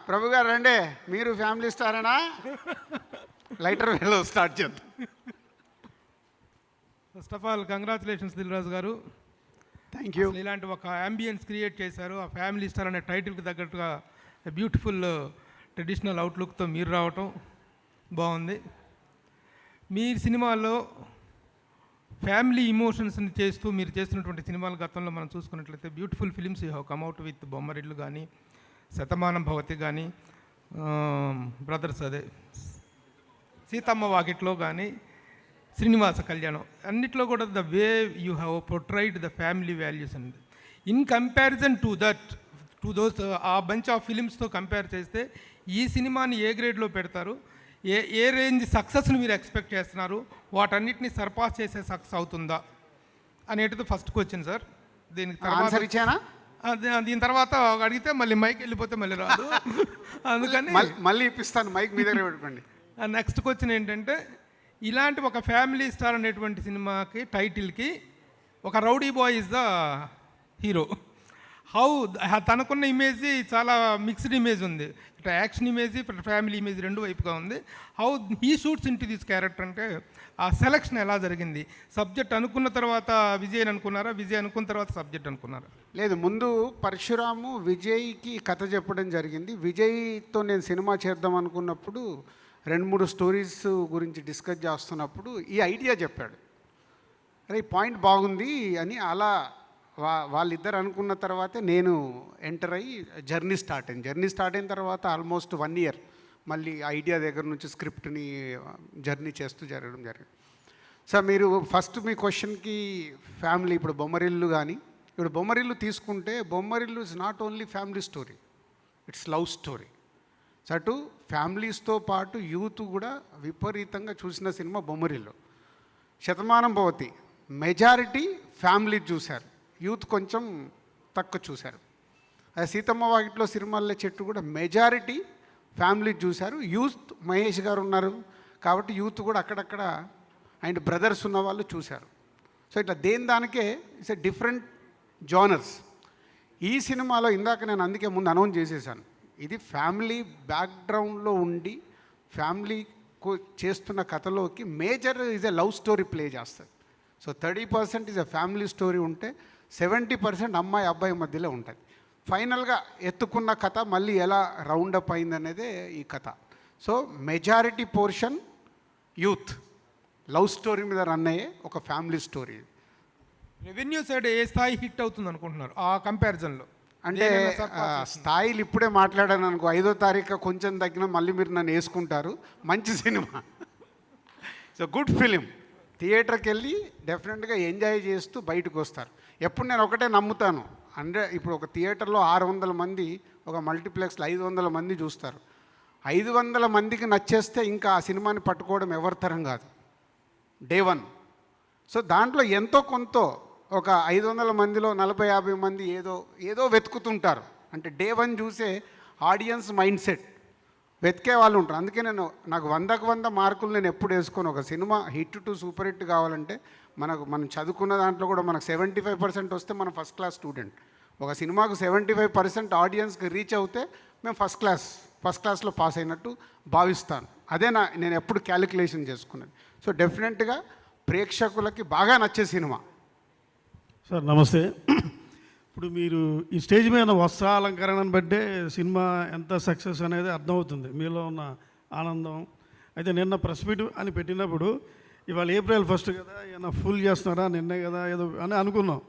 ప్రభు గారు రండి, మీరు ఫ్యామిలీ స్టారేనా? లైటర్ వేలో స్టార్ట్ చేద్దాం. First of all congratulations Dil Raju గారు, థ్యాంక్ యూ. ఇలాంటి ఒక అంబియన్స్ క్రియేట్ చేశారు. ఆ ఫ్యామిలీ స్టార్ అనే టైటిల్కి తగ్గట్టుగా బ్యూటిఫుల్ ట్రెడిషనల్ అవుట్లుక్తో మీరు రావటం బాగుంది. మీ సినిమాలో ఫ్యామిలీ ఇమోషన్స్ని చేస్తూ మీరు చేస్తున్నటువంటి సినిమాల గతంలో మనం చూసుకున్నట్లయితే beautiful films you have come out with Bommarillu కానీ, శతమానం భవతి కానీ, బ్రదర్స్ అదే సీతమ్మ వాకిట్లో కానీ, శ్రీనివాస కళ్యాణం, అన్నిట్లో కూడా the way you have portrayed the family values and in comparison to that to those a bunch of ఫిలిమ్స్తో కంపేర్ చేస్తే ఈ సినిమాని ఏ గ్రేడ్లో పెడతారు? ఏ రేంజ్ సక్సెస్ని మీరు ఎక్స్పెక్ట్ చేస్తున్నారు? వాటన్నిటిని సర్పాస్ చేసే సక్సెస్ అవుతుందా అనేటిది ఫస్ట్ క్వశ్చన్ సార్. దీనికి తర్వాత దీని తర్వాత అడిగితే మళ్ళీ మైక్ వెళ్ళిపోతే మళ్ళీ రాదు, అందుకని మళ్ళీ ఇప్పిస్తాను మైక్ మీ దగ్గర పెట్టుకోండి. నెక్స్ట్ క్వశ్చన్ ఏంటంటే, ఇలాంటి ఒక ఫ్యామిలీ స్టార్ అనేటువంటి సినిమాకి టైటిల్కి ఒక rowdy boy is the hero. How తనకున్న ఇమేజ్ చాలా మిక్స్డ్ ఇమేజ్ ఉంది, ఇటు యాక్షన్ ఇమేజ్ ఇటు ఫ్యామిలీ ఇమేజ్ రెండు వైపుగా ఉంది. How he shoots in to this character అంటే ఆ సెలక్షన్ ఎలా జరిగింది? సబ్జెక్ట్ అనుకున్న తర్వాత విజయ్ అనుకున్నారా, విజయ్ అనుకున్న తర్వాత సబ్జెక్ట్ అనుకున్నారా? లేదు, ముందు పరశురాము విజయ్కి కథ చెప్పడం జరిగింది. విజయ్తో నేను సినిమా చేద్దాం అనుకున్నప్పుడు 2-3 స్టోరీస్ గురించి డిస్కస్ చేస్తున్నప్పుడు ఈ ఐడియా చెప్పాడు. అరే ఈ పాయింట్ బాగుంది అని అలా వాళ్ళిద్దరు అనుకున్న తర్వాతే నేను ఎంటర్ అయ్యి జర్నీ స్టార్ట్ అయిన తర్వాత ఆల్మోస్ట్ 1 year మళ్ళీ ఐడియా దగ్గర నుంచి స్క్రిప్ట్ని జర్నీ చేస్తూ జరగడం జరిగింది. సార్ మీరు ఫస్ట్ మీ క్వశ్చన్కి ఫ్యామిలీ, ఇప్పుడు బొమ్మరిల్లు కానీ, ఇప్పుడు బొమ్మరిల్లు తీసుకుంటే Bommarillu is not only family story, it's love story. So అటు ఫ్యామిలీస్తో పాటు యూత్ కూడా విపరీతంగా చూసిన cinema Bommarillu. Shatamanam Bhavati majority family చూశారు, యూత్ కొంచెం తక్కువ చూశారు. అదే సీతమ్మ వాకిట్లో సిరిమల్లె చెట్టు కూడా మెజారిటీ ఫ్యామిలీ చూశారు. యూత్ మహేష్ గారు ఉన్నారు కాబట్టి యూత్ కూడా అక్కడక్కడ అండ్ బ్రదర్స్ ఉన్న వాళ్ళు చూశారు. సో ఇట్లా దానికే ఇట్స్ ఎ డిఫరెంట్ జానర్స్. ఈ సినిమాలో ఇందాక నేను అందుకే ముందు అనౌన్స్ చేసేసాను, ఇది ఫ్యామిలీ బ్యాక్గ్రౌండ్లో ఉండి ఫ్యామిలీ చేస్తున్న కథలోకి major is a love story play చేస్తుంది. So 30% is a family story ఉంటే 70% అమ్మాయి అబ్బాయి మధ్యలో ఉంటుంది. ఫైనల్గా ఎత్తుకున్న కథ మళ్ళీ ఎలా రౌండప్ అయిందనేదే ఈ కథ. So majority portion youth love story మీద రన్ అయ్యే ఒక ఫ్యామిలీ స్టోరీ. రెవెన్యూ సైడ్ ఏ స్థాయి హిట్ అవుతుంది అనుకుంటున్నారు ఆ కంపారిజన్లో? అంటే స్థాయిలు ఇప్పుడే మాట్లాడాను అనుకో, 5వ తారీఖు కొంచెం తగ్గిన మళ్ళీ మీరు నన్ను వేసుకుంటారు. మంచి సినిమా, సో గుడ్ ఫిలిం. థియేటర్కి వెళ్ళి డెఫినెట్గా ఎంజాయ్ చేస్తూ బయటకు వస్తారు. ఎప్పుడు నేను ఒకటే నమ్ముతాను, ఇప్పుడు ఒక థియేటర్లో 600 మంది, ఒక మల్టీప్లెక్స్లో 500 మంది చూస్తారు. 500 మందికి నచ్చేస్తే ఇంకా ఆ సినిమాని పట్టుకోవడం ఎవరి తరం కాదు, డే 1. సో దాంట్లో ఎంతో కొంత ఒక 500 మందిలో 40-50 మంది ఏదో వెతుకుతుంటారు. అంటే డే 1 చూసే ఆడియన్స్ మైండ్ సెట్ వెతికే వాళ్ళు ఉంటారు. అందుకే నాకు 100కు 100 మార్కులు నేను ఎప్పుడు వేసుకోను. ఒక cinema hit to super hit కావాలంటే మనం చదువుకున్న దాంట్లో కూడా మనకు 75% వస్తే మనం ఫస్ట్ క్లాస్ స్టూడెంట్. ఒక సినిమాకు 75% ఆడియన్స్కి రీచ్ అవుతే మేము ఫస్ట్ క్లాస్లో పాస్ అయినట్టు భావిస్తాను. అదే నేను ఎప్పుడు క్యాలిక్యులేషన్ చేసుకున్నది. సో డెఫినెట్గా ప్రేక్షకులకి బాగా నచ్చే సినిమా. సార్ నమస్తే. ఇప్పుడు మీరు ఈ స్టేజ్ మీద వస్త్రాలంకరణను బట్టే సినిమా ఎంత సక్సెస్ అనేది అర్థమవుతుంది, మీలో ఉన్న ఆనందం. అయితే నిన్న ప్రెస్ మీట్ అని పెట్టినప్పుడు ఇవాళ April 1 కదా, ఏమన్నా ఫుల్ చేస్తున్నారా, నిన్నే కదా ఏదో అని అనుకున్నాం.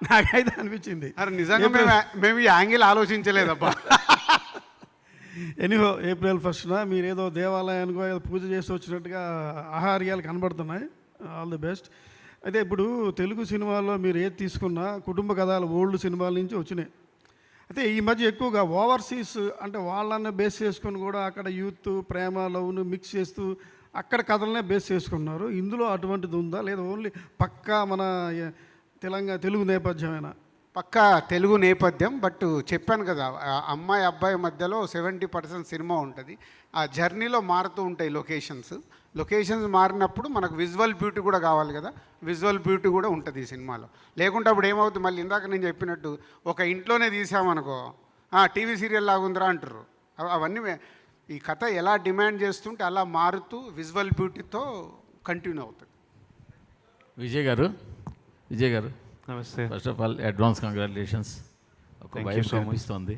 నాకైతే అనిపించింది అరే నిజంగా మేము ఈ యాంగిల్ ఆలోచించలేదబ్బా. ఎనీహో April 1 మీరు ఏదో దేవాలయానికో ఏదో పూజ చేసి వచ్చినట్టుగా ఆహార్యాలు కనబడుతున్నాయి. All the best. అయితే ఇప్పుడు తెలుగు సినిమాల్లో మీరు ఏది తీసుకున్నా కుటుంబ కథలు ఓల్డ్ సినిమాల నుంచి వచ్చినాయి. అయితే ఈ మధ్య ఎక్కువగా ఓవర్సీస్ అంటే వాళ్ళనే బేస్ చేసుకొని కూడా అక్కడ యూత్ ప్రేమ లవ్ను మిక్స్ చేస్తూ అక్కడ కథలనే బేస్ చేసుకున్నారు. ఇందులో అటువంటిది ఉందా, లేదా ఓన్లీ పక్కా మన తెలుగు నేపథ్యమేనా? పక్కా తెలుగు నేపథ్యం. బట్ చెప్పాను కదా, అమ్మాయి అబ్బాయి మధ్యలో 70% సినిమా ఉంటుంది. ఆ జర్నీలో మారుతూ ఉంటాయి లొకేషన్స్ మారినప్పుడు మనకు విజువల్ బ్యూటీ కూడా కావాలి కదా, విజువల్ బ్యూటీ కూడా ఉంటుంది ఈ సినిమాలో. లేకుంటే అప్పుడు ఏమవుతుంది, మళ్ళీ ఇందాక నేను చెప్పినట్టు ఒక ఇంట్లోనే తీసామనుకో టీవీ సీరియల్ లాగుందిరా అంటారు. అవన్నీ ఈ కథ ఎలా డిమాండ్ చేస్తుంటే అలా మారుతూ విజువల్ బ్యూటీతో కంటిన్యూ అవుతుంది. విజయ్ గారు నమస్తే. First of all advance congratulations. ఒక Thank you wife so much. కనిపిస్తుంది.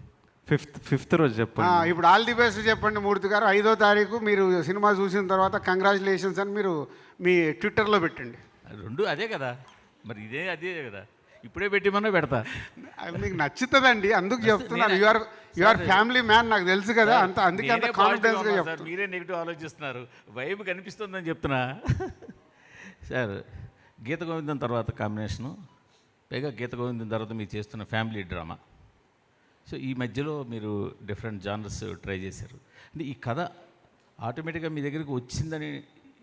ఫిఫ్త్ రోజు చెప్పండి. ఇప్పుడు ఆల్ ది బెస్ట్ చెప్పండి మూర్తి గారు. 5వ తారీఖు మీరు సినిమా చూసిన తర్వాత కంగ్రాచులేషన్స్ అని మీరు మీ ట్విట్టర్లో పెట్టండి. రెండు అదే కదా, మరి ఇదే అదే కదా, ఇప్పుడే పెట్టిమన్నా పెడతా. అది మీకు నచ్చుతుందండి, అందుకు చెప్తున్నాను. యువర్ ఫ్యామిలీ మ్యాన్, నాకు తెలుసు కదా, అంత అందుకే అంత నేనే కాన్ఫిడెన్స్గా positive గా చెప్తాను. సార్, మీరే నెగిటివ్ ఆలోచిస్తున్నారు. వైబ్ కనిపిస్తుందని చెప్తున్నా. సార్, గీత గోవిందం తర్వాత కాంబినేషను, పైగా గీత గోవిందం తర్వాత మీరు చేస్తున్న ఫ్యామిలీ డ్రామా. సో ఈ మధ్యలో మీరు డిఫరెంట్ జానర్స్ ట్రై చేశారు. అంటే ఈ కథ ఆటోమేటిక్గా మీ దగ్గరికి వచ్చిందని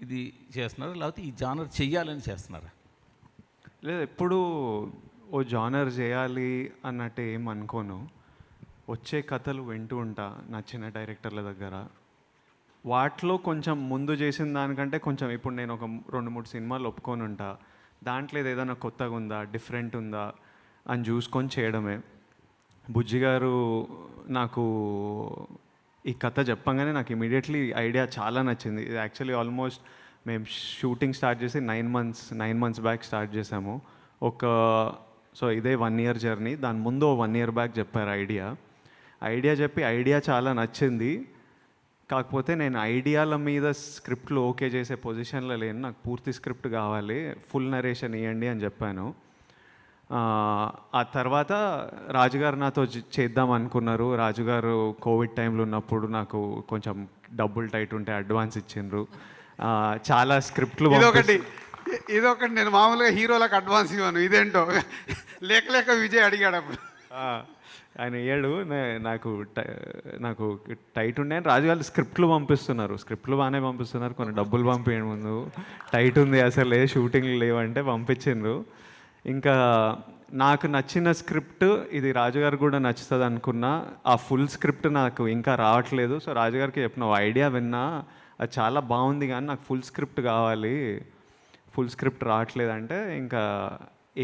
ఇది చేస్తున్నారా, లేకపోతే ఈ జానర్ చెయ్యాలని చేస్తున్నారా? లేదు, ఎప్పుడు ఓ జానర్ చేయాలి అన్నట్టు ఏం అనుకోను. వచ్చే కథలు వింటూ ఉంటా నచ్చిన డైరెక్టర్ల దగ్గర. వాటిలో కొంచెం ముందు చేసిన దానికంటే కొంచెం ఇప్పుడు నేను ఒక 2-3 సినిమాలు ఒప్పుకొని ఉంటా. దాంట్లో ఏదైనా కొత్తగా ఉందా, డిఫరెంట్ ఉందా అని చూసుకొని చేయడమే. బుజ్జి గారు నాకు ఈ కథ చెప్పంగానే నాకు ఇమీడియట్లీ ఐడియా చాలా నచ్చింది. ఇది యాక్చువల్లీ ఆల్మోస్ట్ మేము షూటింగ్ స్టార్ట్ చేసి 9 months బ్యాక్ స్టార్ట్ చేసాము. సో ఇదే 1 year జర్నీ. దాని ముందు 1 year బ్యాక్ చెప్పారు ఐడియా చెప్పి ఐడియా చాలా నచ్చింది. కాకపోతే నేను ఐడియాల మీద స్క్రిప్ట్లు ఓకే చేసే పొజిషన్లో లేను. నాకు పూర్తి స్క్రిప్ట్ కావాలి, ఫుల్ నరేషన్ ఇవ్వండి అని చెప్పాను. ఆ తర్వాత రాజుగారు నాతో చేద్దాం అనుకున్నారు. రాజుగారు కోవిడ్ టైంలో ఉన్నప్పుడు నాకు కొంచెం డబ్బులు టైట్ ఉంటే అడ్వాన్స్ ఇచ్చిండ్రు. చాలా స్క్రిప్ట్లు ఇదొకటి నేను మామూలుగా హీరోలకు అడ్వాన్స్ ఇవ్వను, ఇదేంటో లేక విజయ్ అడిగాడు అప్పుడు. ఆయన ఏడు నాకు టైట్ ఉండే అని రాజుగారు స్క్రిప్ట్లు పంపిస్తున్నారు. స్క్రిప్ట్లు బాగానే పంపిస్తున్నారు, కొన్ని డబ్బులు పంపించండి ముందు, టైట్ ఉంది అసలు షూటింగ్లు లేవంటే పంపించిండ్రు. ఇంకా నాకు నచ్చిన స్క్రిప్ట్ ఇది రాజుగారు కూడా నచ్చుతుంది అనుకున్నా. ఆ ఫుల్ స్క్రిప్ట్ నాకు ఇంకా రావట్లేదు. సో రాజుగారికి చెప్పిన ఐడియా విన్నా, అది చాలా బాగుంది కానీ నాకు ఫుల్ స్క్రిప్ట్ కావాలి, ఫుల్ స్క్రిప్ట్ రావట్లేదంటే ఇంకా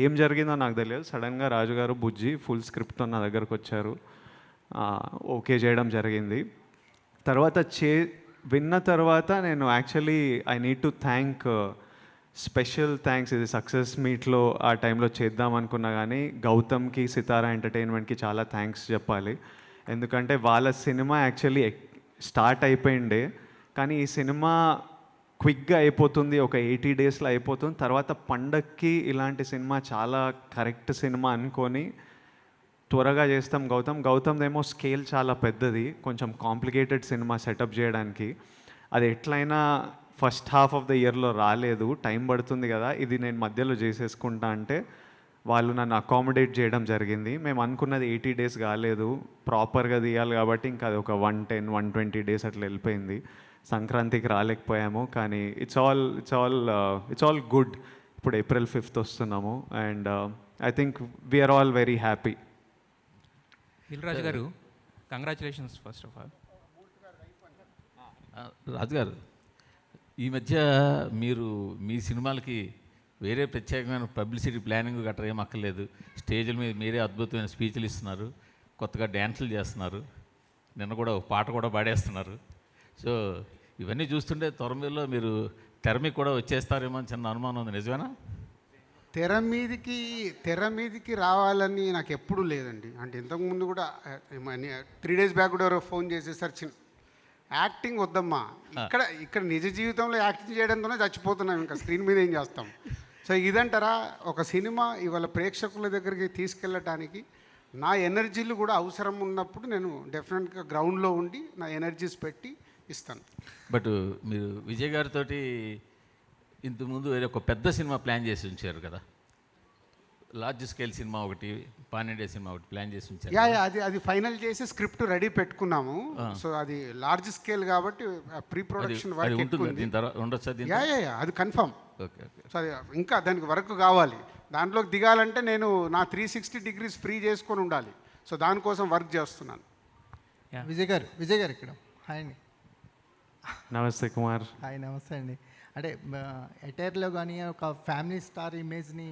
ఏం జరిగిందో నాకు తెలియదు. సడన్గా రాజుగారు బుజ్జి ఫుల్ స్క్రిప్ట్తో నా దగ్గరకు వచ్చారు, ఓకే చేయడం జరిగింది. తర్వాత విన్న తర్వాత నేను actually I need to thank, special thanks. ఇది సక్సెస్ మీట్లో ఆ టైంలో చేద్దాం అనుకున్నా కానీ గౌతమ్కి, సితారా ఎంటర్టైన్మెంట్కి చాలా థ్యాంక్స్ చెప్పాలి. ఎందుకంటే వాళ్ళ సినిమా యాక్చువల్లీ స్టార్ట్ అయిపోయిండే, కానీ ఈ సినిమా క్విక్గా అయిపోతుంది, ఒక 80 daysలో అయిపోతుంది. తర్వాత పండక్కి ఇలాంటి సినిమా చాలా కరెక్ట్ సినిమా అనుకొని త్వరగా చేస్తాం. గౌతమ్దేమో స్కేల్ చాలా పెద్దది, కొంచెం కాంప్లికేటెడ్ సినిమా సెటప్ చేయడానికి. అది ఎట్లయినా ఫస్ట్ హాఫ్ ఆఫ్ ద ఇయర్లో రాలేదు, టైం పడుతుంది కదా, ఇది నేను మధ్యలో చేసేసుకుంటా అంటే వాళ్ళు నన్ను అకామిడేట్ చేయడం జరిగింది. మేము అనుకున్నది 80 days కాలేదు, ప్రాపర్గా తీయాలి కాబట్టి ఇంకా అది ఒక 110-120 days అట్లా వెళ్ళిపోయింది. సంక్రాంతికి రాలేకపోయాము, కానీ ఇట్స్ ఆల్ గుడ్. ఇప్పుడు April 5th వస్తున్నాము and I think we're all very happy. Dilraju గారు, కంగ్రాచులేషన్స్ ఫస్ట్ ఆఫ్ ఆల్. రాజుగారు, ఈ మధ్య మీరు మీ సినిమాలకి వేరే ప్రత్యేకమైన పబ్లిసిటీ ప్లానింగ్ గట్రా ఏం అక్కర్లేదు. స్టేజ్ల మీద మీరే అద్భుతమైన స్పీచ్లు ఇస్తున్నారు, కొత్తగా డ్యాన్సులు చేస్తున్నారు, నిన్న కూడా ఒక పాట కూడా పాడేస్తున్నారు. సో ఇవన్నీ చూస్తుంటే త్వరలో మీరు తెర మీద కూడా వచ్చేస్తారేమో అని చిన్న అనుమానం ఉంది, నిజమేనా? తెర మీదకి రావాలని నాకు ఎప్పుడూ లేదండి. అంటే ఇంతకుముందు కూడా 3 days బ్యాక్ కూడా ఎవరో ఫోన్ చేసేసరికి యాక్టింగ్ వద్దమ్మా, ఇక్కడ నిజ జీవితంలో యాక్టింగ్ చేయడంతోనే చచ్చిపోతున్నాం, ఇంకా స్క్రీన్ మీద ఏం చేస్తాం. సో ఇదంటారా, ఒక సినిమా ఇవాళ ప్రేక్షకుల దగ్గరికి తీసుకెళ్ళటానికి నా ఎనర్జీలు కూడా అవసరం ఉన్నప్పుడు నేను డెఫినెట్గా గ్రౌండ్లో ఉండి నా ఎనర్జీస్ పెట్టి ఇస్తాను. బట్ మీరు విజయ్ గారితో ఇంతకుముందు వేరే ఒక పెద్ద సినిమా ప్లాన్ చేసి ఉంచారు కదా, లార్జ్ స్కేల్ సినిమా ఒకటి, పాన్-ఇండియా సినిమా ఒకటి ప్లాన్ చేసి ఉంచారు. అది ఫైనల్ చేసి స్క్రిప్ట్ రెడీ పెట్టుకున్నాము. సో అది లార్జ్ స్కేల్ కాబట్టి ప్రీ ప్రొడక్షన్ వర్క్ ఉండొచ్చు, అది కన్ఫర్మ్. ఓకే. సో అది ఇంకా దానికి వర్క్ కావాలి. దాంట్లోకి దిగాలంటే నేను నా 360 degrees ఫ్రీ చేసుకొని ఉండాలి. సో దానికోసం వర్క్ చేస్తున్నాను. విజయ్ గారు ఇక్కడ హాయ్ అండి. నమస్తే కుమార్. హాయ్, నమస్తే అండి. అంటే ఎటైర్లో కానీ ఒక ఫ్యామిలీ స్టార్ ఇమేజ్ని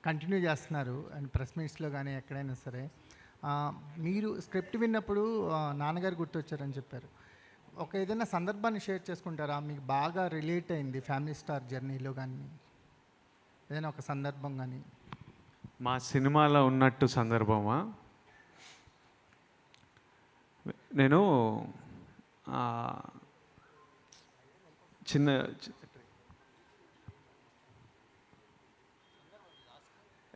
కంటిన్యూ చేస్తున్నారు అండ్ ప్రెస్ మీట్స్లో కానీ ఎక్కడైనా సరే. మీరు స్క్రిప్ట్ విన్నప్పుడు నాన్నగారు గుర్తొచ్చారని చెప్పారు. ఒక ఏదైనా సందర్భాన్ని షేర్ చేసుకుంటారా, మీకు బాగా రిలేట్ అయింది ఫ్యామిలీ స్టార్ జర్నీలో కానీ, ఏదైనా ఒక సందర్భం కానీ? మా సినిమాలో ఉన్నట్టు సందర్భమా? నేను చిన్న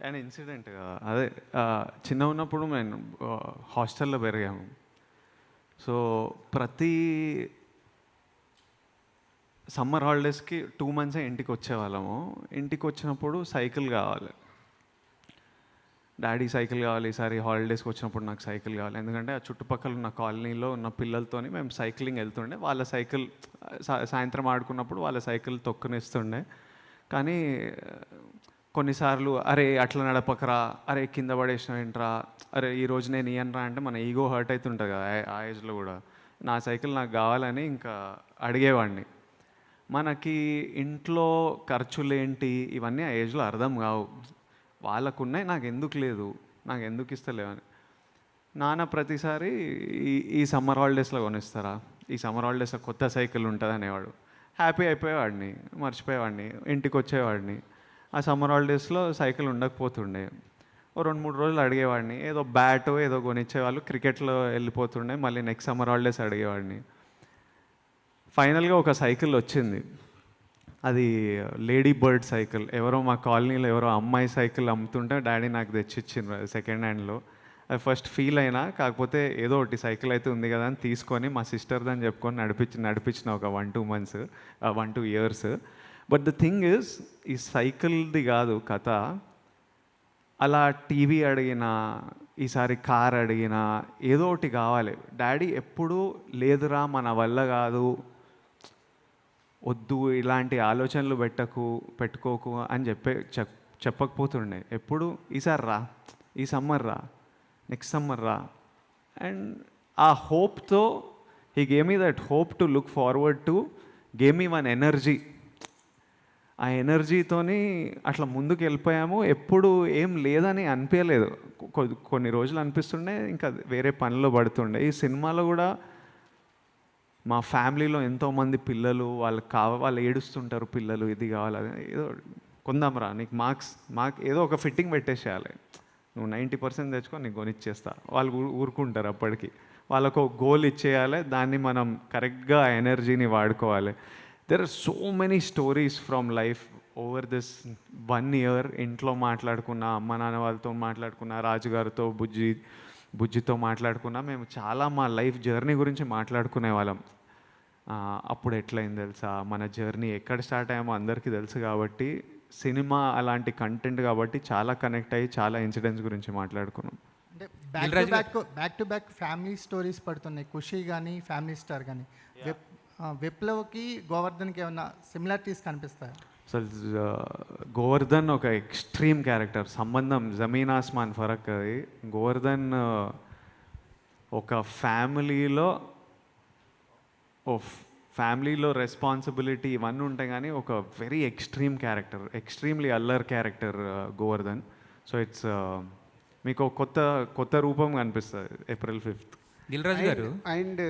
అండ్ ఇన్సిడెంట్గా అదే చిన్న ఉన్నప్పుడు నేను హాస్టల్లో పెరిగాము. సో ప్రతి సమ్మర్ హాలిడేస్కి 2 months ఇంటికి వచ్చేవాళ్ళము. ఇంటికి వచ్చినప్పుడు సైకిల్ కావాలి, డాడీ సైకిల్ కావాలి, ఈసారి హాలిడేస్కి వచ్చినప్పుడు నాకు సైకిల్ కావాలి. ఎందుకంటే ఆ చుట్టుపక్కల ఉన్న కాలనీలో ఉన్న పిల్లలతోని మేము సైక్లింగ్ వెళ్తుండే. వాళ్ళ సైకిల్ సాయంత్రం ఆడుకున్నప్పుడు వాళ్ళ సైకిల్ తొక్కునిస్తుండే. కానీ కొన్నిసార్లు అరే అట్లా నడపకరా, అరే కింద పడేసిన ఏంట్రా, అరే ఈరోజు నేను ఇయ్యనరా అంటే మన ఈగో హర్ట్ అవుతుంటుంది కదా ఆ ఏజ్లో కూడా. నా సైకిల్ నాకు కావాలని ఇంకా అడిగేవాడిని. మనకి ఇంట్లో ఖర్చులేంటి ఇవన్నీ ఆ ఏజ్లో అర్థం కావు. వాళ్ళకున్నాయి, నాకు ఎందుకు లేదు, నాకు ఎందుకు ఇస్తలేవని. నాన్న ప్రతిసారి ఈ సమ్మర్ హాలిడేస్లో కొనిస్తారా, ఈ సమ్మర్ హాలిడేస్లో కొత్త సైకిల్ ఉంటుంది అనేవాడు. హ్యాపీ అయిపోయేవాడిని, మర్చిపోయేవాడిని, ఇంటికి వచ్చేవాడిని. ఆ సమ్మర్ హాలిడేస్లో సైకిల్ ఉండకపోతుండే. ఓ 2-3 రోజులు అడిగేవాడిని, ఏదో బ్యాటో ఏదో కొనిచ్చేవాళ్ళు, క్రికెట్లో వెళ్ళిపోతుండే. మళ్ళీ నెక్స్ట్ సమ్మర్ హాలిడేస్ అడిగేవాడిని. ఫైనల్గా ఒక సైకిల్ వచ్చింది. అది లేడీ బర్డ్ సైకిల్. ఎవరో మా కాలనీలో ఎవరో అమ్మాయి సైకిల్ అమ్ముతుంటే డాడీ నాకు తెచ్చిచ్చిండ్రు సెకండ్ హ్యాండ్లో. అది ఫస్ట్ ఫీల్ అయినా, కాకపోతే ఏదో ఒకటి సైకిల్ అయితే ఉంది కదా అని తీసుకొని మా సిస్టర్ది అని చెప్పుకొని నడిపించిన ఒక 1-2 months 1-2 years. But the thing is, ఈ సైకిల్ది కాదు కథ. అలా టీవీ అడిగినా, ఈసారి కార్ అడిగినా ఏదో ఒకటి కావాలి. డాడీ ఎప్పుడూ లేదురా మన వల్ల కాదు, వద్దు ఇలాంటి ఆలోచనలు పెట్టుకోకు అని చెప్పకపోతుండే. ఎప్పుడు ఈసారి రా, ఈ సమ్మర్ రా, నెక్స్ట్ సమ్మర్ రా. అండ్ ఆ హోప్తో he gave me that hope to look forward to, gave me one energy. ఆ ఎనర్జీతోని అట్లా ముందుకు వెళ్ళిపోయాము. ఎప్పుడు ఏం లేదని అనిపించలేదు. కొన్ని రోజులు అనిపిస్తుండే, ఇంకా వేరే పనిలో పడుతుండే. ఈ సినిమాలో కూడా మా ఫ్యామిలీలో ఎంతోమంది పిల్లలు వాళ్ళు ఏడుస్తుంటారు, పిల్లలు ఇది కావాలి అది ఏదో కొందాంరా, నీకు మార్క్స్ ఏదో ఒక ఫిట్టింగ్ పెట్టేసేయాలి, నువ్వు 90% తెచ్చుకో, నీకు కొనిచ్చేస్తా. వాళ్ళు ఊరుకుంటారు. అప్పటికి వాళ్ళకు ఒక గోల్ ఇచ్చేయాలి, దాన్ని మనం కరెక్ట్గా ఆ ఎనర్జీని వాడుకోవాలి. There are so many stories from life over this 1 year. ఇంట్లో మాట్లాడుకున్న, అమ్మ నాన్న వాళ్ళతో మాట్లాడుకున్న, రాజుగారితో బుజ్జితో మాట్లాడుకున్నా. మేము చాలా మా లైఫ్ జర్నీ గురించి మాట్లాడుకునే వాళ్ళం. అప్పుడు ఎట్లయింది తెలుసా, మన జర్నీ ఎక్కడ స్టార్ట్ అయ్యామో అందరికీ తెలుసు. కాబట్టి సినిమా అలాంటి కంటెంట్ కాబట్టి చాలా కనెక్ట్ అయ్యి చాలా ఇన్సిడెంట్స్ గురించి మాట్లాడుకున్నాం. అంటే back to back family stories పడుతున్నాయి. ఖుషి కానీ, ఫ్యామిలీ స్టార్ కానీ. విప్లవ్కి గోవర్ధన్కి ఏమన్నా సిమిలారిటీస్ కనిపిస్తాయి? అసలు గోవర్ధన్ ఒక ఎక్స్ట్రీమ్ క్యారెక్టర్, సంబంధం జమీన్ ఆస్మాన్ ఫరక్. అది గోవర్ధన్ ఒక ఫ్యామిలీలో రెస్పాన్సిబిలిటీ ఇవన్నీ ఉంటాయి, కానీ ఒక వెరీ ఎక్స్ట్రీమ్ క్యారెక్టర్, ఎక్స్ట్రీమ్లీ అల్లర్ క్యారెక్టర్ గోవర్ధన్. సో ఇట్స్ మీకు కొత్త రూపం కనిపిస్తుంది April 5th. దిల్ రాజు గారు. అండ్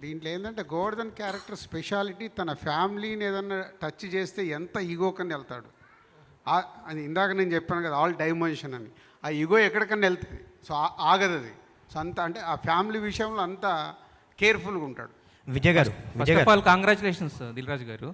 దీంట్లో ఏంటంటే గోవర్ధన్ క్యారెక్టర్ స్పెషాలిటీ, తన ఫ్యామిలీని ఏదన్నా టచ్ చేస్తే ఎంత ఈగోకని వెళ్తాడు. అది ఇందాక నేను చెప్పాను కదా, ఆల్ డైమెన్షన్ అని. ఆ ఈగో ఎక్కడికన్నా వెళ్తుంది, సో ఆగదు అది. సో అంత అంటే ఆ ఫ్యామిలీ విషయంలో అంతా కేర్ఫుల్గా ఉంటాడు. విజయ్ గారు, first of all congratulations Dil Raju గారు.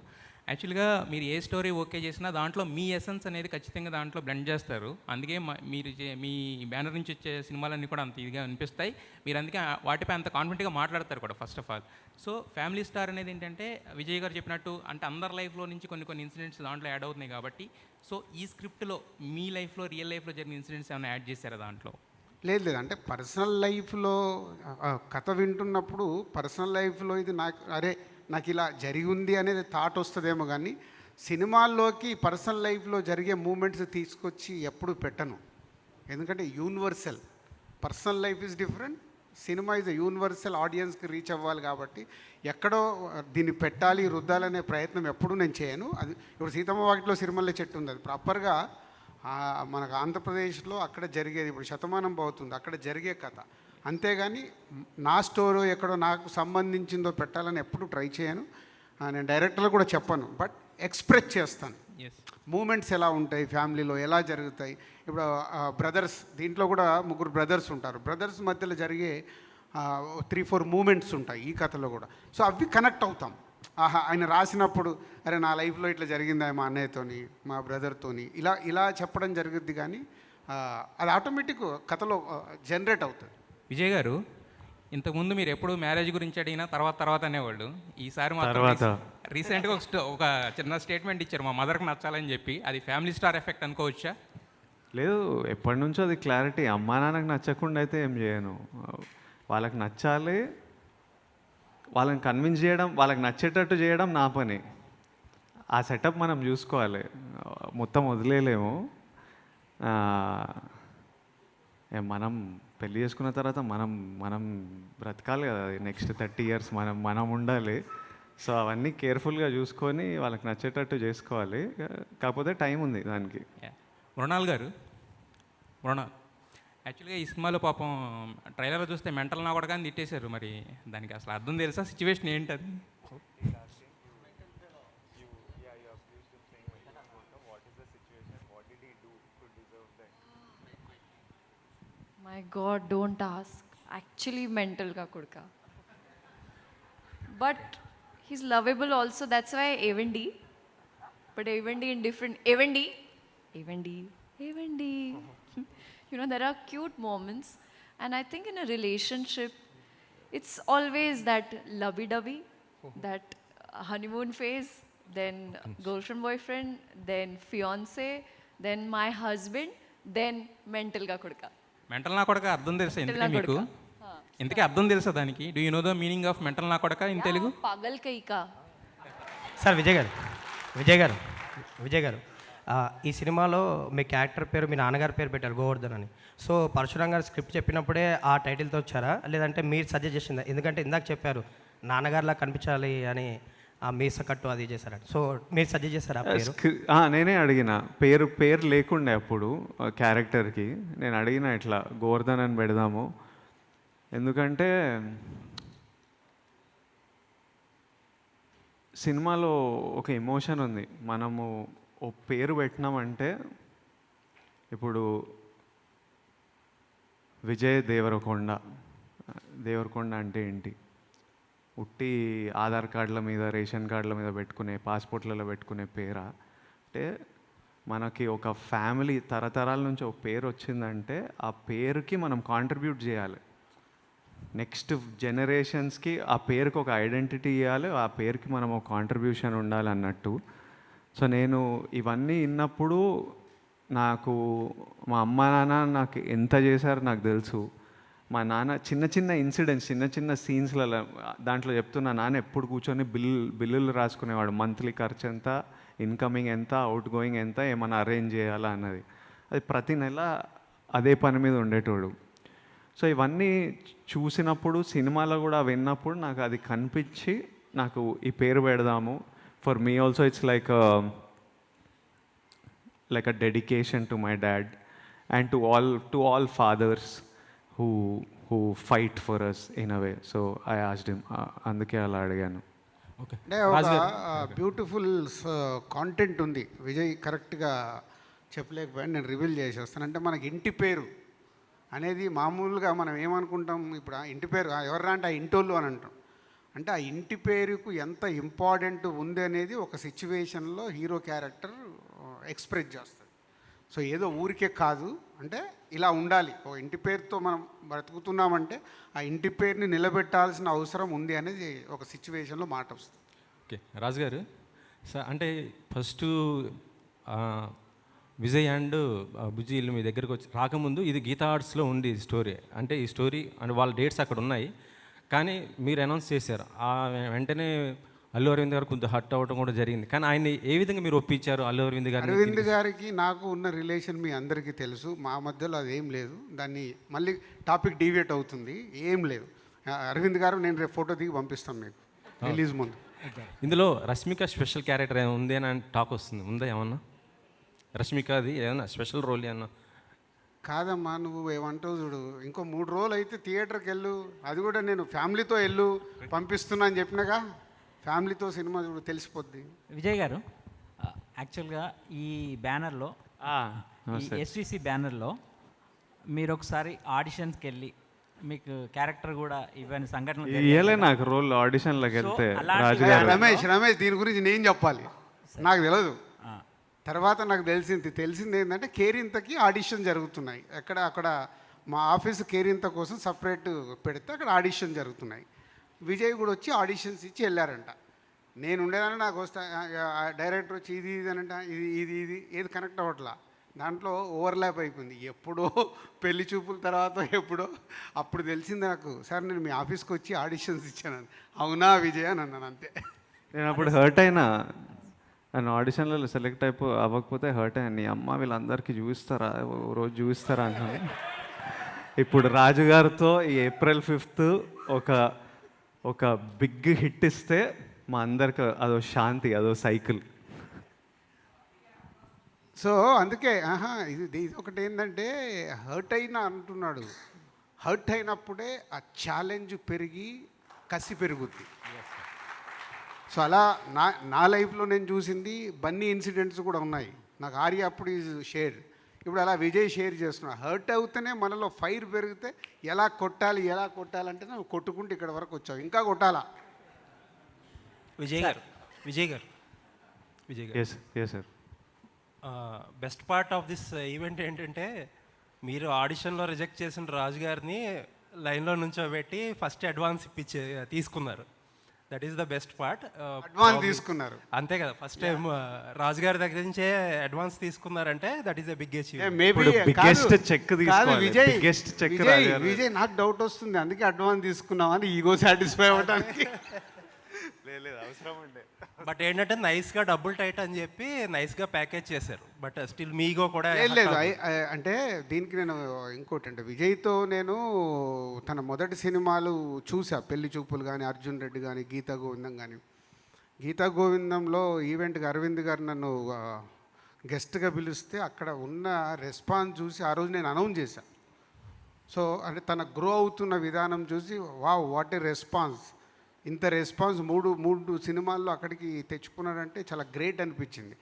యాక్చువల్గా మీరు ఏ స్టోరీ ఓకే చేసినా దాంట్లో మీ ఎసెన్స్ అనేది ఖచ్చితంగా దాంట్లో బ్లెండ్ చేస్తారు. అందుకే మీరు మీ బ్యానర్ నుంచి వచ్చే సినిమాలన్నీ కూడా అంత ఇదిగా అనిపిస్తాయి. మీరు అందుకే వాటిపై అంత కాన్ఫిడెంట్గా మాట్లాడతారు కూడా first of all. So family star అనేది ఏంటంటే విజయ్ గారు చెప్పినట్టు అంటే అందరి లైఫ్లో నుంచి కొన్ని ఇన్సిడెంట్స్ దాంట్లో యాడ్ అవుతున్నాయి కాబట్టి, సో ఈ స్క్రిప్ట్లో మీ లైఫ్లో రియల్ లైఫ్లో జరిగిన ఇన్సిడెంట్స్ ఏమైనా యాడ్ చేశారా దాంట్లో? లేదు అంటే పర్సనల్ లైఫ్లో కథ వింటున్నప్పుడు పర్సనల్ లైఫ్లో ఇది నాకు ఇలా జరిగి ఉంది అనేది థాట్ వస్తుందేమో, కానీ సినిమాల్లోకి పర్సనల్ లైఫ్లో జరిగే మూమెంట్స్ తీసుకొచ్చి ఎప్పుడు పెట్టను. ఎందుకంటే universal, personal life is different, cinema is universal, ఆడియన్స్కి రీచ్ అవ్వాలి. కాబట్టి ఎక్కడో దీన్ని పెట్టాలి, రుద్దాలనే ప్రయత్నం ఎప్పుడూ నేను చేయను. అది ఇప్పుడు సీతమ్మ వాకిట్లో సిరిమల్లె చెట్టు ఉంది, అది ప్రాపర్గా మనకు ఆంధ్రప్రదేశ్లో అక్కడ జరిగేది, ఇప్పుడు శతమానం అవుతుంది అక్కడ జరిగే కథ. అంతేగాని నా స్టోరీ ఎక్కడో నాకు సంబంధించిందో పెట్టాలని ఎప్పుడు ట్రై చేయను. నేను డైరెక్టర్లు కూడా చెప్పను, బట్ ఎక్స్ప్రెస్ చేస్తాను. ఎస్ మూమెంట్స్ ఎలా ఉంటాయి, ఫ్యామిలీలో ఎలా జరుగుతాయి. ఇప్పుడు బ్రదర్స్, దీంట్లో కూడా 3 బ్రదర్స్ ఉంటారు. బ్రదర్స్ మధ్యలో జరిగే 3-4 మూమెంట్స్ ఉంటాయి ఈ కథలో కూడా. సో అవి కనెక్ట్ అవుతాం. ఆయన రాసినప్పుడు అరే నా లైఫ్లో ఇట్లా జరిగిందా మా అన్నయ్యతోని, మా బ్రదర్తోని, ఇలా చెప్పడం జరుగుద్ది. కానీ అది ఆటోమేటిక్ కథలో జనరేట్ అవుతుంది. విజయ్ గారు, ఇంతకుముందు మీరు ఎప్పుడు మ్యారేజ్ గురించి అడిగినా తర్వాత అనేవాళ్ళు. ఈసారి తర్వాత. మాత్రం రీసెంట్గా ఒక చిన్న స్టేట్మెంట్ ఇచ్చారు, మా మదర్కి నచ్చాలని చెప్పి. అది ఫ్యామిలీ స్టార్ ఎఫెక్ట్ అనుకోవచ్చా? లేదు, ఎప్పటి నుంచో అది క్లారిటీ. అమ్మా నాన్నకు నచ్చకుండా అయితే ఏం చేయను. వాళ్ళకి నచ్చాలి, వాళ్ళని కన్విన్స్ చేయడం, వాళ్ళకి నచ్చేటట్టు చేయడం నా పని. ఆ సెటప్ మనం చూసుకోవాలి, మొత్తం వదిలేయలేము. మనం పెళ్ళి చేసుకున్న తర్వాత మనం బ్రతకాలి కదా, నెక్స్ట్ 30 years మనం ఉండాలి. సో అవన్నీ కేర్ఫుల్గా చూసుకొని వాళ్ళకి నచ్చేటట్టు చేసుకోవాలి. కాకపోతే టైం ఉంది దానికి. మృణాల్ గారు, యాక్చువల్గా ఈ సినిమాలో పాపం ట్రైలర్లో చూస్తే మెంటల్ నా కూడా కానీ తిట్టేశారు. మరి దానికి అసలు అర్థం తెలుసా? సిచ్యువేషన్ ఏంటది? My God, don't ask. Actually, mental ka kudka. But he's lovable also. That's why Evendi. But Evendi in different. Evendi. You know, there are cute moments. And I think in a relationship, it's always that lovey-dovey, that honeymoon phase, then girlfriend, boyfriend, then fiance, then my husband, then mental ka kudka. Mental నా కొడక అర్థం తెలుసా ఇంతకీ మీకు? ఇంతకీ అర్థం తెలుసా దానికి? Do you know the meaning of mental నా కొడక ఇన్ తెలుగు? పాగల్ కై కా. సార్ విజయ్ గారు ఈ సినిమాలో మీ క్యారెక్టర్ పేరు మీ నాన్నగారి పేరు పెట్టారు, గోవర్ధన్ అని. సో పరశురామ్ గారు స్క్రిప్ట్ చెప్పినప్పుడే ఆ టైటిల్తో వచ్చారా, లేదంటే మీరు సజెస్ట్ చేసిందా? ఎందుకంటే ఇందాక చెప్పారు నాన్నగారిలా కనిపించాలి అని, ఆ మీస కట్టు అది చేశారని. సో మీరు సజెస్ట్ చేశారా పేరు? నేనే అడిగిన పేరు లేకుండే అప్పుడు క్యారెక్టర్కి. నేను అడిగిన ఇట్లా గోవర్ధన్ అని పెడదాము, ఎందుకంటే సినిమాలో ఒక ఎమోషన్ ఉంది. మనము ఓ పేరు పెట్టినామంటే, ఇప్పుడు విజయ్ దేవరకొండ అంటే ఏంటి? ఉట్టి ఆధార్ కార్డుల మీద, రేషన్ కార్డుల మీద పెట్టుకునే, పాస్పోర్ట్లలో పెట్టుకునే పేరా? అంటే మనకి ఒక ఫ్యామిలీ తరతరాల నుంచి ఒక పేరు వచ్చిందంటే ఆ పేరుకి మనం కాంట్రిబ్యూట్ చేయాలి. నెక్స్ట్ జనరేషన్స్కి ఆ పేరుకి ఒక ఐడెంటిటీ ఇవ్వాలి, ఆ పేరుకి మనం ఒక కాంట్రిబ్యూషన్ ఉండాలి అన్నట్టు. సో నేను ఇవన్నీ విన్నప్పుడు నాకు మా అమ్మ నాన్న నాకు ఎంత చేశారో నాకు తెలుసు. మా నాన్న చిన్న ఇన్సిడెంట్స్, చిన్న సీన్స్లలో దాంట్లో చెప్తున్నా, నాన్న ఎప్పుడు కూర్చొని బిల్లులు రాసుకునేవాడు. మంత్లీ ఖర్చు ఎంత, ఇన్కమింగ్ ఎంత, అవుట్ గోయింగ్ ఎంత, ఏమైనా అరేంజ్ చేయాలా అన్నది. అది ప్రతి నెల అదే పని మీద ఉండేటోడు. సో ఇవన్నీ చూసినప్పుడు, సినిమాలో కూడా విన్నప్పుడు నాకు అది కనిపించి నాకు ఈ పేరు పెడదాము. For me also it's like a dedication to my dad and to all fathers who fight for us in a way. So I asked him, అందుకే అలా అడిగాను. ఓకే, అంటే ఒక బ్యూటిఫుల్ కాంటెంట్ ఉంది. విజయ్ కరెక్ట్గా చెప్పలేకపోయాను, నేను రివీల్ చేసేస్తాను. అంటే మనకి ఇంటి పేరు అనేది మామూలుగా మనం ఏమనుకుంటాం, ఇప్పుడు ఆ ఇంటి పేరు ఎవర్రా అంటే ఆ ఇంటోళ్ళు అని అంటాం. అంటే ఆ ఇంటి పేరుకు ఎంత ఇంపార్టెంట్ ఉంది అనేది ఒక సిచ్యువేషన్లో హీరో క్యారెక్టర్ ఎక్స్ప్రెస్ చేస్తుంది. సో ఏదో ఊరికే కాదు, అంటే ఇలా ఉండాలి. ఓ ఇంటి పేరుతో మనం బ్రతుకుతున్నామంటే ఆ ఇంటి పేరుని నిలబెట్టాల్సిన అవసరం ఉంది అనేది ఒక సిచ్యువేషన్లో మాట వస్తుంది. ఓకే, రాజు గారు సార్, అంటే ఫస్ట్ విజయ్ అండ్ బుజ్జి ఇల్లు మీ దగ్గరకు వచ్చి రాకముందు ఇది గీతా ఆర్ట్స్లో ఉంది స్టోరీ. అంటే ఈ స్టోరీ అండ్ వాళ్ళ డేట్స్ అక్కడ ఉన్నాయి, కానీ మీరు అనౌన్స్ చేశారు. వెంటనే అల్లు అరవింద్ గారు కొంచెం హర్ట్ అవ్వడం కూడా జరిగింది. కానీ ఆయన ఏ విధంగా మీరు ఒప్పించారు అల్లు అరవింద్ గారు? అరవింద్ గారికి నాకు ఉన్న రిలేషన్ మీ అందరికీ తెలుసు. మా మధ్యలో అదేం లేదు. దాన్ని మళ్ళీ టాపిక్ డీవియేట్ అవుతుంది. ఏం లేదు. అరవింద్ గారు నేను రేపు ఫోటో దిగి పంపిస్తాను మీకు రిలీజ్ ముందు. ఇందులో రష్మిక స్పెషల్ క్యారెక్టర్ ఉంది అని టాక్ వస్తుంది, ఉందా ఏమన్నా? రష్మికది ఏదైనా స్పెషల్ రోల్ ఏమన్నా? కాదమ్మా, నువ్వు ఏమంటావు చూడు, ఇంకో 3 రోజులు అయితే థియేటర్కి వెళ్ళు, అది కూడా నేను ఫ్యామిలీతో వెళ్ళు పంపిస్తున్నా అని చెప్పినాగా. ఫ్యామిలీతో సినిమా చూడు, తెలిసిపోద్ది. విజయ్ గారు, యాక్చువల్గా ఈ బ్యానర్లో, ఈ ఎస్విసి బ్యానర్లో మీరు ఒకసారి ఆడిషన్స్కి వెళ్ళి మీకు క్యారెక్టర్ కూడా ఇవన్నీ సంఘటనలు ఇయ్యలే నాకు రోల్ ఆడిషన్లోకి వెళ్తే. రాజు గారు, రమేష్ దీని గురించి నేను చెప్పాలి, నాకు తెలియదు. తర్వాత నాకు తెలిసింది ఏంటంటే కేరింతకి ఆడిషన్ జరుగుతున్నాయి. అక్కడ మా ఆఫీసు కేరింత కోసం సపరేట్ పెడితే అక్కడ ఆడిషన్ జరుగుతున్నాయి. విజయ్ కూడా వచ్చి ఆడిషన్స్ ఇచ్చి వెళ్ళారంట. నేను ఉండేదాన్ని, నాకు వస్తా డైరెక్టర్ వచ్చి ఇది ఇది అనంట, ఇది ఏది కనెక్ట్ అవ్వట్లా, దాంట్లో ఓవర్లాప్ అయిపోయింది. ఎప్పుడో పెళ్లి చూపుల తర్వాత ఎప్పుడో అప్పుడు తెలిసింది నాకు, సార్ నేను మీ ఆఫీస్కి వచ్చి ఆడిషన్స్ ఇచ్చాను. అవునా విజయ్ అని అన్నాను, అంతే. నేను అప్పుడు హర్ట్ అయినా, నన్ను ఆడిషన్లలో సెలెక్ట్ అవ్వకపోతే హర్ట్ అయ్యాను. నీ అమ్మ వీళ్ళందరికీ చూపిస్తారా, రోజు చూపిస్తారా అని. ఇప్పుడు రాజుగారితో ఈ April 5th ఒక బిగ్ హిట్ ఇస్తే మా అందరికి అదో శాంతి, అదో సైకిల్. సో అందుకే ఇది ఒకటి ఏంటంటే హర్ట్ అయినా అంటున్నాడు. హర్ట్ అయినప్పుడే ఆ ఛాలెంజ్ పెరిగి కసి పెరుగుద్ది. సో అలా నా లైఫ్లో నేను చూసింది బన్నీ ఇన్సిడెంట్స్ కూడా ఉన్నాయి. నాకు ఆర్య అప్పుడు ఈజ్ షేర్, ఇప్పుడు అలా విజయ్ షేర్ చేస్తున్నాడు. హర్ట్ అవుతూనే మనలో ఫైర్ పెరిగితే ఎలా కొట్టాలంటే నువ్వు కొట్టుకుంటూ ఇక్కడ వరకు వచ్చావు, ఇంకా కొట్టాలా. విజయ్ గారు yes sir. Best part of this event ఏంటంటే మీరు ఆడిషన్లో రిజెక్ట్ చేసిన రాజు గారిని లైన్లో నుంచోబెట్టి ఫస్ట్ అడ్వాన్స్ తీసుకున్నారు. That is the best part. Advance తీసుకున్నారు అంతే కదా, ఫస్ట్ టైం రాజు గారి దగ్గర నుంచే అడ్వాన్స్ తీసుకున్నారంటే దట్ ఈస్ ద బిగ్ విజయ్ నాకు డౌట్ వస్తుంది, అందుకే అడ్వాన్స్ తీసుకున్నామని ఈగో సాటిస్ఫై అవ్వడానికి. అవసరం ఉండే. బట్ ఏంటంటే నైస్గా డబుల్ టైట్ అని చెప్పి నైస్గా ప్యాకేజ్ చేశారు. బట్ స్టిల్ మీగో కూడా లేదు. అంటే దీనికి నేను ఇంకోటి అంటే విజయ్తో నేను తన మొదటి సినిమాలు చూసా, పెళ్లి చూపులు కానీ, అర్జున్ రెడ్డి కానీ, గీతా గోవిందం కానీ. గీతా గోవిందంలో ఈవెంట్కి అరవింద్ గారు నన్ను గెస్ట్గా పిలిస్తే అక్కడ ఉన్న రెస్పాన్స్ చూసి ఆ రోజు నేను అనౌన్స్ చేశాను. సో అంటే తన గ్రో అవుతున్న విధానం చూసి వాట్ ఏ రెస్పాన్స్, ఇంత రెస్పాన్స్ మూడు సినిమాల్లో అక్కడికి తెచ్చుకున్నాడంటే చాలా గ్రేట్ అనిపించింది.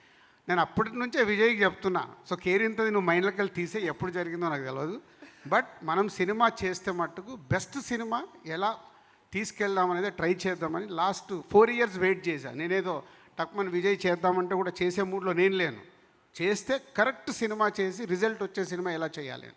నేను అప్పటి నుంచే విజయ్కి చెప్తున్నా, సో కేరింతది నువ్వు మైండ్లోకి వెళ్ళి తీసే, ఎప్పుడు జరిగిందో నాకు తెలియదు. బట్ మనం సినిమా చేస్తే మట్టుకు బెస్ట్ సినిమా ఎలా తీసుకెళ్దామనేది ట్రై చేద్దామని లాస్ట్ 4 years వెయిట్ చేశాను. నేనేదో టక్మన్ విజయ్ చేద్దామంటే కూడా చేసే మూడ్లో నేను లేను. చేస్తే కరెక్ట్ సినిమా చేసి రిజల్ట్ వచ్చే సినిమా ఎలా చేయాలి.